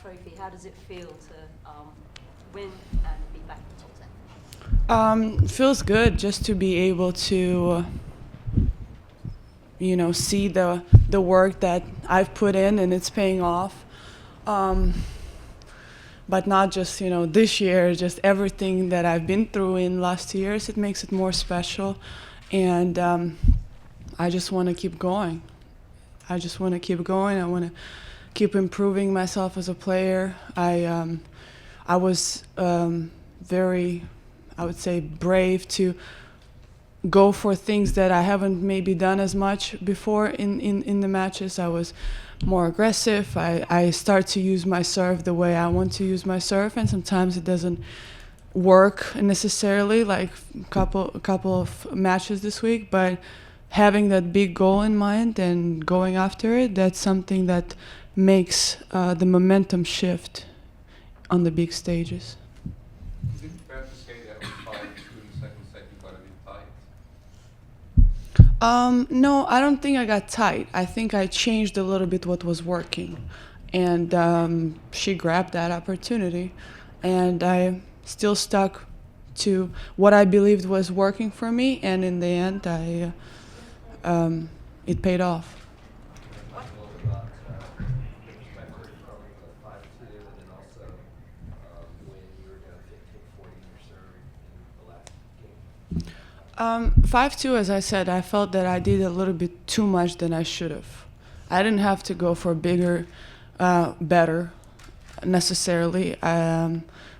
trophy. How does it feel to win and be back in the top 10? Feels good just to be able to, see the work that I've put in and it's paying off. But not just, this year, just everything that I've been through in last years, it makes it more special. And I just want to keep going. I want to keep improving myself as a player. I was very, I would say, brave to go for things that I haven't maybe done as much before in the matches. I was more aggressive. I start to use my serve the way I want to use my serve, and sometimes it doesn't work necessarily, like a couple of matches this week, but having that big goal in mind and going after it, that's something that makes the momentum shift on the big stages. Is it fair to say that with 5-2 in the second set you got a bit tight? No, I don't think I got tight. I think I changed a little bit what was working. And she grabbed that opportunity. And I still stuck to what I believed was working for me. And in the end, it paid off. Um, 5-2, as I said, I felt that I did a little bit too much than I should have. I didn't have to go for bigger, better, necessarily.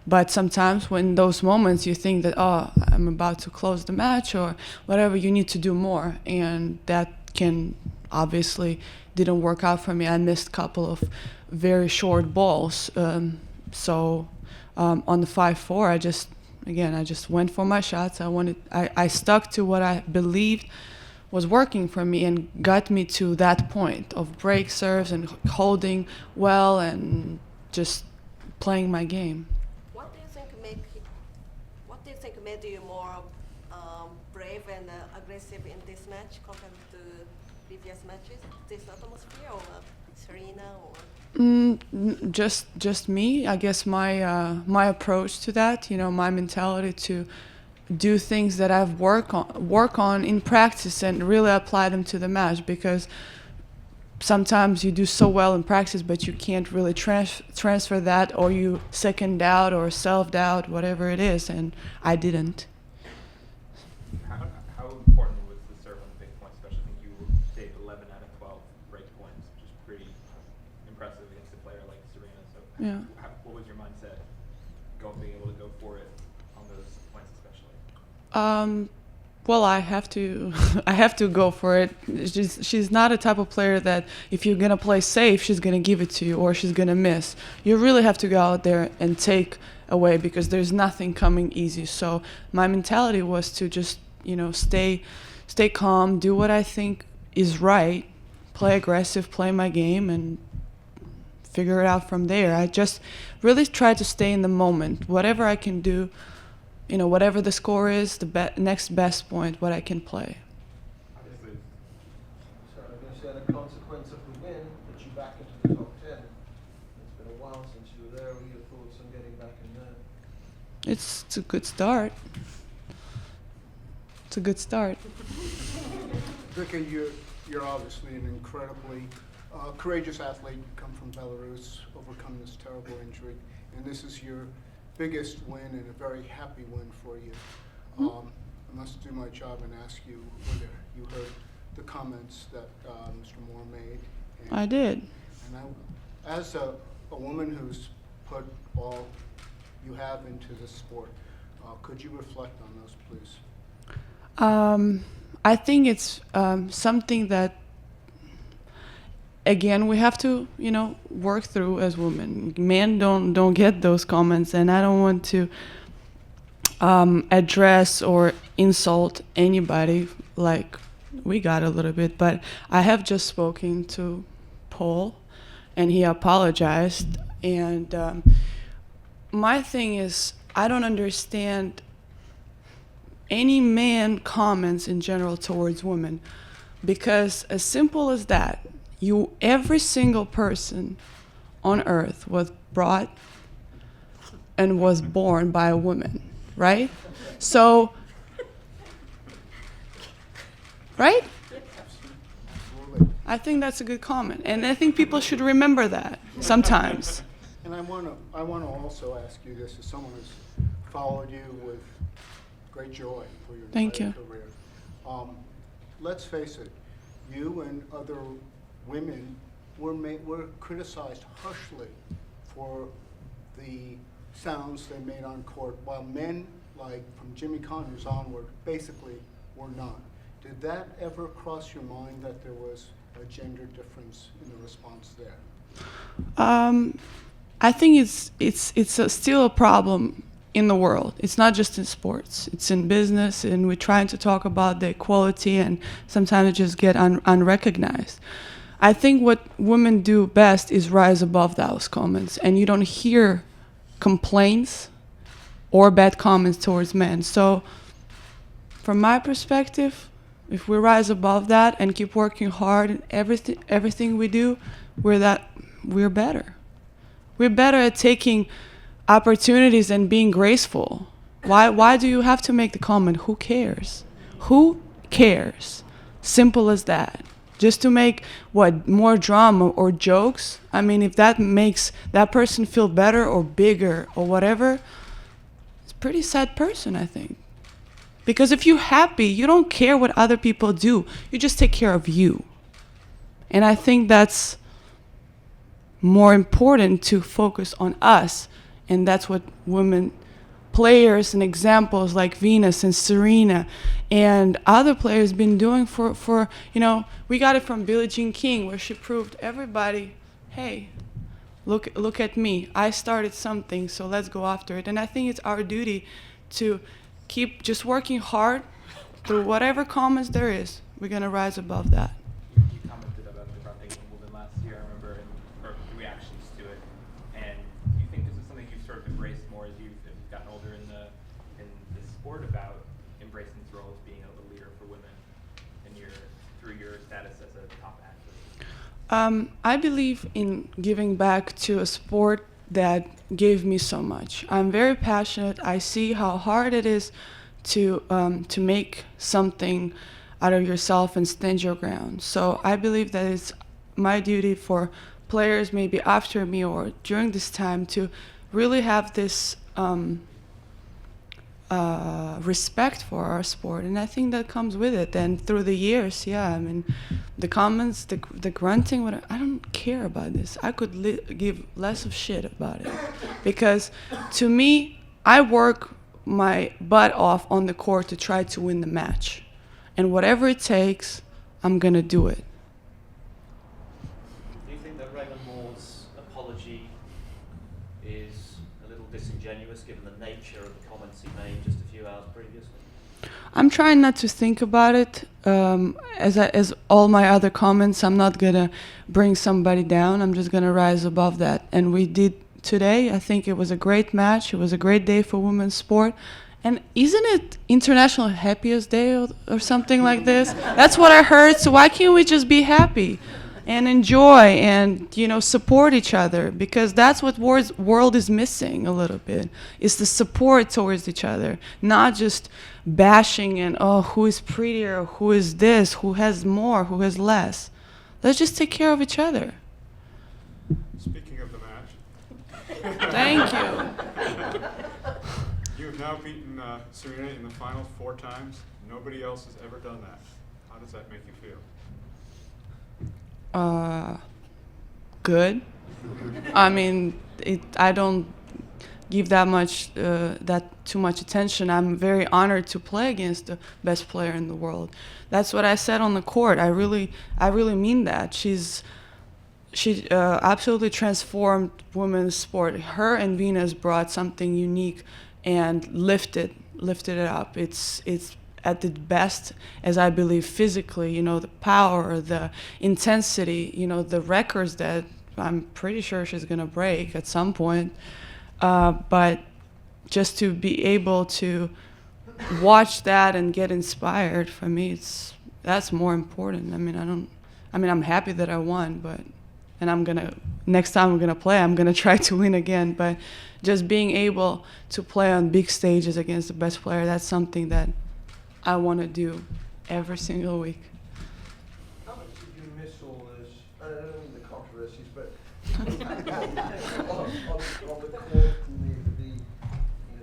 But sometimes when those moments you think that, oh, I'm about to close the match or whatever, you need to do more. And that can obviously didn't work out for me. I missed a couple of very short balls. So on the 5-4, I just went for my shots. I stuck to what I believed was working for me and got me to that point of break serves and holding well and just playing my game. What do you think made you more brave and aggressive in this match compared to previous matches? This atmosphere or Serena or? Just me. I guess my approach to that, my mentality to do things that I've work on in practice and really apply them to the match, because sometimes you do so well in practice but you can't really transfer that, or you second doubt or self-doubt, whatever it is, and I didn't. How important was the serve on the big point, especially when you stayed 11 out of 12 break points, which is pretty impressive against a player like Serena. So Yeah. what was your mindset being able to go for it on those points especially? Well, I have to go for it. She's not a type of player that if you're gonna play safe, she's gonna give it to you or she's gonna miss. You really have to go out there and take away, because there's nothing coming easy. So my mentality was to just stay calm, do what I think is right, play aggressive, play my game, and figure it out from there. I just really try to stay in the moment. Whatever I can do, whatever the score is, the next best point, what I can play. Obviously, So I'm going to say the consequence of the win put you back into the top 10. It's been a while since you were there. What are your thoughts on getting back in there? It's a good start. It's a good start. Vika, you're obviously an incredibly courageous athlete. You come from Belarus, overcome this terrible injury, and this is your biggest win and a very happy win for you. I must do my job and ask you whether you heard the comments that Mr. Moore made. And, I did. And as a woman who's put all you have into this sport, could you reflect on those, please? I think it's something that, again, we have to, work through as women. Men don't get those comments, and I don't want to address or insult anybody like we got a little bit. But I have just spoken to Paul, and he apologized. And my thing is, I don't understand any man comments in general towards women, because as simple as that, every single person on earth was brought and was born by a woman, right? So, right? Absolutely. I think that's a good comment, and I think people should remember that sometimes. And I want to also ask you this, as someone who's followed you with great joy for your Thank entire you. career. Let's face it, you and other women were criticized harshly for the sounds they made on court, while men, like from Jimmy Connors onward, basically were not. Did that ever cross your mind that there was a gender difference in the response there? I think it's still a problem in the world. It's not just in sports. It's in business, and we're trying to talk about the equality, and sometimes it just get unrecognized. I think what women do best is rise above those comments, and you don't hear complaints or bad comments towards men. So from my perspective, if we rise above that and keep working hard in everything we do, we're better. We're better at taking opportunities and being graceful. Why do you have to make the comment? Who cares? Who cares? Simple as that. Just to make more drama or jokes. I mean, if that makes that person feel better or bigger or whatever, it's a pretty sad person, I think. Because if you're happy, you don't care what other people do. You just take care of you. And I think that's more important, to focus on us. And that's what women players and examples like Venus and Serena and other players been doing for we got it from Billie Jean King, where she proved everybody, hey, look at me. I started something, so let's go after it. And I think it's our duty to keep just working hard through whatever comments there is. We're going to rise above that. You commented about the groundbreaking Wimbledon last year, I remember, or the reactions to it. And do you think this is something you've sort of embraced more as you've gotten older in the sport, about embracing this role as being a leader for women and through your status as a top athlete? I believe in giving back to a sport that gave me so much. I'm very passionate. I see how hard it is to make something out of yourself and stand your ground. So I believe that it's my duty for players maybe after me or during this time to really have this respect for our sport, and I think that comes with it. And through the years, I mean, the comments, the grunting, whatever, I don't care about this. I could give less of shit about it, because to me, I work my butt off on the court to try to win the match, and whatever it takes, I'm gonna do it. Do you think that Raymond Moore's apology is a little disingenuous given the nature of the comments he made just a few hours previously? I'm trying not to think about it. As all my other comments, I'm not gonna bring somebody down. I'm just gonna rise above that. And we did today. I think it was a great match. It was a great day for women's sport. And isn't it International Happiest Day or something like this? That's what I heard. So why can't we just be happy and enjoy and support each other? Because that's what world is missing a little bit. It's the support towards each other, not just bashing and who is prettier, who is this, who has more, who has less. Let's just take care of each other. Speaking of the match. Thank you. You have now beaten Serena in the finals 4 times. Nobody else has ever done that. How does that make you feel? Good. I mean, I don't give that too much attention. I'm very honored to play against the best player in the world. That's what I said on the court. I really mean that. She absolutely transformed women's sport. Her and Venus brought something unique and lifted it up. It's at its best, as I believe, physically, the power, the intensity, the records that I'm pretty sure she's going to break at some point. But just to be able to watch that and get inspired, for me, that's more important. I'm happy that I won, and I'm going to next time I'm gonna play, I'm gonna try to win again. But just being able to play on big stages against the best player, that's something that I want to do every single week. How much did you miss all this? I don't mean the controversies, but on the court and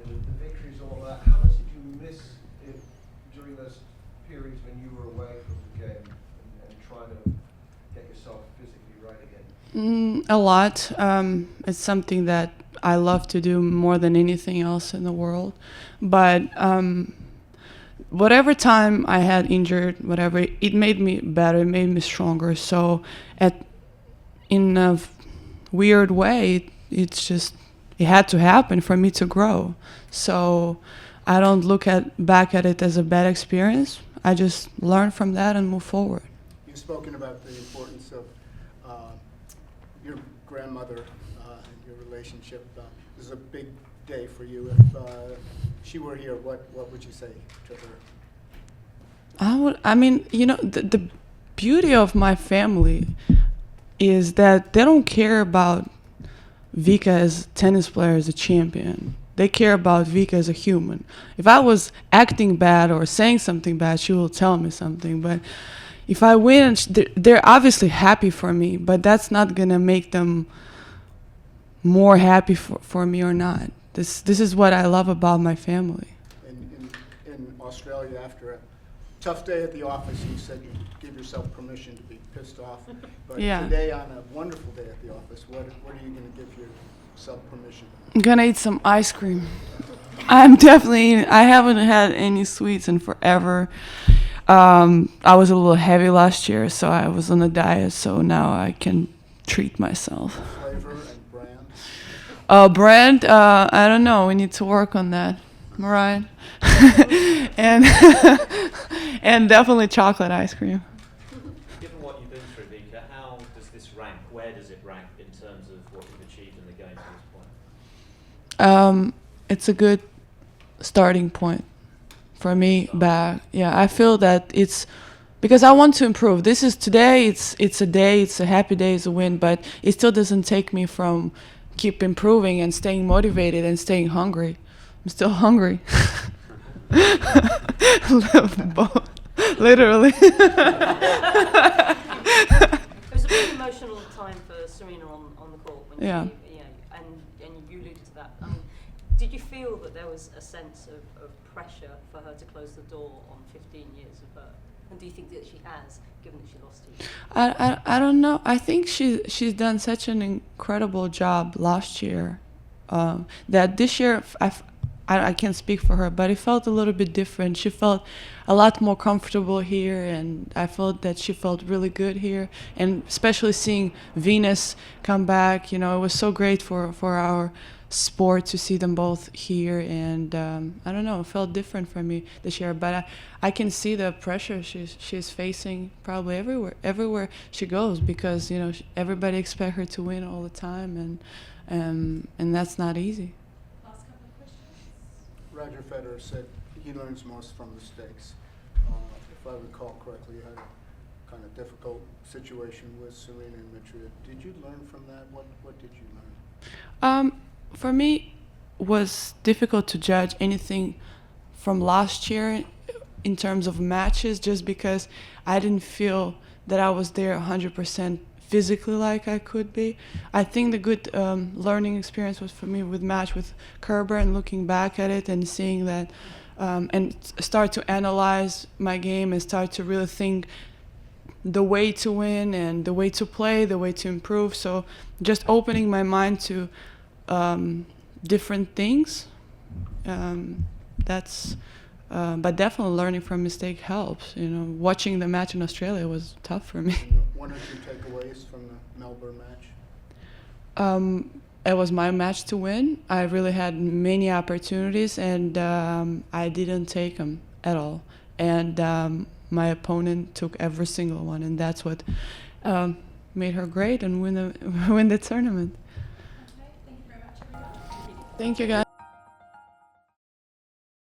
the victories, all that. How much did you miss it during those periods when you were away from the game and trying to get yourself physically right again? A lot. It's something that I love to do more than anything else in the world. But whatever time I had injured, whatever, it made me better, it made me stronger. So in a weird way, it had to happen for me to grow. So I don't look back at it as a bad experience. I just learn from that and move forward. You've spoken about the importance of your grandmother and your relationship. This is a big day for you. If she were here, what would you say to her? The beauty of my family is that they don't care about Vika as a tennis player, as a champion. They care about Vika as a human. If I was acting bad or saying something bad, she will tell me something. But if I win, they're obviously happy for me, but that's not going to make them more happy for me or not. This is what I love about my family. In Australia, after a tough day at the office, you said you give yourself permission to be pissed off. But Yeah. today, on a wonderful day at the office, what are you going to give yourself permission? I'm gonna eat some ice cream. I haven't had any sweets in forever. I was a little heavy last year, so I was on a diet, so now I can treat myself. Flavor and brand? Brand, I don't know, we need to work on that, right? and and definitely chocolate ice cream. Given what you've been through, Vika, how does this rank? Where does it rank in terms of what you've achieved in the game to this point? It's a good starting point for me back. Yeah, I feel that it's because I want to improve. This is today, it's a day, it's a happy day, it's a win, but it still doesn't take me from keep improving and staying motivated and staying hungry. I'm still hungry. Literally. It was a very emotional time for Serena on the court when Yeah. and you alluded to that. Did you feel that there was a sense of pressure for her to close the door on 15 years of her? And do you think that she has, given that she lost to you? I don't know. I think she's done such an incredible job last year that this year I can't speak for her, but it felt a little bit different. She felt a lot more comfortable here, and I felt that she felt really good here. And especially seeing Venus come back, it was so great for our sport to see them both here. And I don't know, it felt different for me this year. But I can see the pressure she's facing probably everywhere she goes, because everybody expects her to win all the time, and that's not easy. Roger Federer said he learns most from mistakes. If I recall correctly, you had a kind of difficult situation with Serena in Madrid. Did you learn from that? What did you learn? For me, it was difficult to judge anything from last year in terms of matches, just because I didn't feel that I was there 100% physically like I could be. I think the good learning experience was for me with match with Kerber, and looking back at it and seeing that and start to analyze my game and start to really think the way to win and the way to play, the way to improve. So just opening my mind to different things. But definitely learning from mistake helps. Watching the match in Australia was tough for me. One or two takeaways from the Melbourne match? It was my match to win. I really had many opportunities, and I didn't take them at all. And my opponent took every single one, and that's what made her great and win the tournament. Okay, thank you very much, everyone. Thank you, guys.